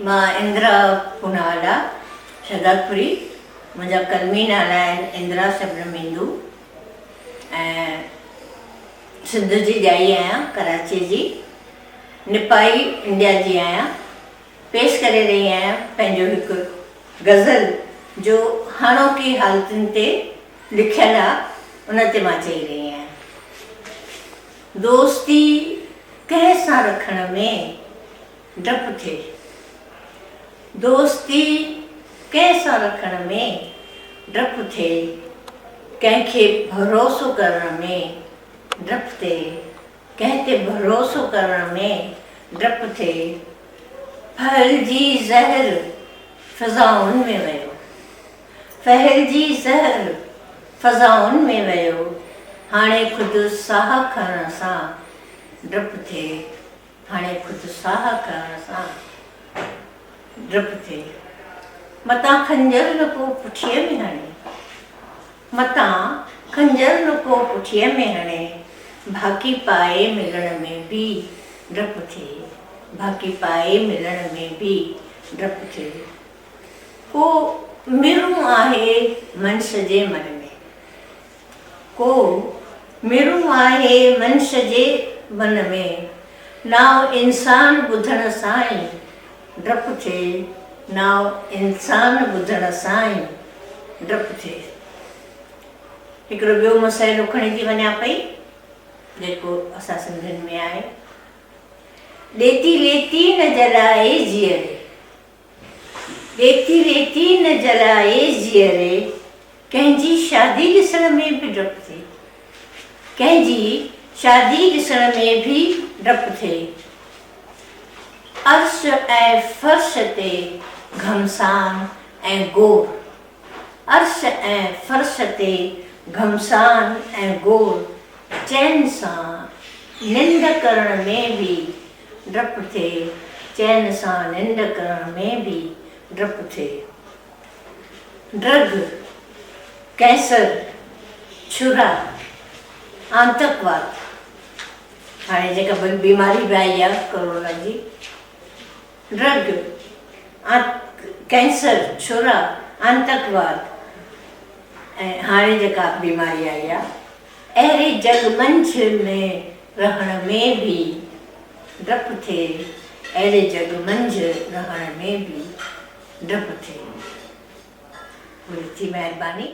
मां इंदिरा पूनावाला शहदादपुरी। मुंहिंजा कलमी नाला आहिनि इंदिरा सबनमिंदू ऐं सिंध जी ॼाई आहियां, कराची जी। निपाई इंडिया जी आहियां। पेश करे रही आहियां पंहिंजो हिकु गज़ल जो हाणोकी हालतुनि ते लिखियलु आहे, उन ते मां चई रही आहियां। दोस्ती कंहिं सां रखण में डपु थिए, दोस्ती कंहिं सां रखण में डपु थिए, कंहिंखे भरोसो करण में डपु थिए, कंहिं ते भरोसो करण में डपु थिए। फहिलजी ज़हर फ़ज़ाउनि में वियो, फहिलजी ज़हर फ़ज़ाउनि में वियो, हाणे ख़ुदि साह खणण सां डपु थिए, हाणे ख़ुदि साह खणण सां डपु थिए। मतां खंजर न को पुठीअ में हणे, मतां खंजर न को पुठीअ में हणे, भाकी पाए मिलण में बि डपु थिए, भाकी पाए मिलण में बि डपु थिए। को मिरूं आहे मनुष्य जे मन में, को मिरूं आहे मनुष्य जे मन में, नाव इंसान ॿुधण सां ई डपु थिए, नाव इंसान ॿुधण सां ई डपु थिए। हिकिड़ो ॿियो मसइलो खणी थी वञा पई जेको असां सिंधियुनि में आहे। ॾेती लेती न जलाए जीअरे, ॾेती लेती न जलाए जीअरे, कंहिंजी शादी ॾिसण में बि डपु थिए, कंहिंजी शादी ॾिसण में बि डपु थिए। अर्श ऐं फ़र्श ते घमसान ऐं गोर, अर्श ऐं फ़र्श ते घमसान ऐं गोर, चैन सां निंड करण में बि डपु थिए, चैन सां निंड करण में बि डपु थिए। ड्रग, कैंसर, छुरा, आतंकवाद, हाणे जेका बीमारी बि आई आहे कोरोना जी, ड्रग, कैंसर, छुरा, आतंकवाद ऐं हाणे जेका बीमारी आई आहे, अहिड़े जगमंच में रहण में बि डपु थिए, अहिड़े जगमंच रहण में बि डपु थिए। थी महिरबानी।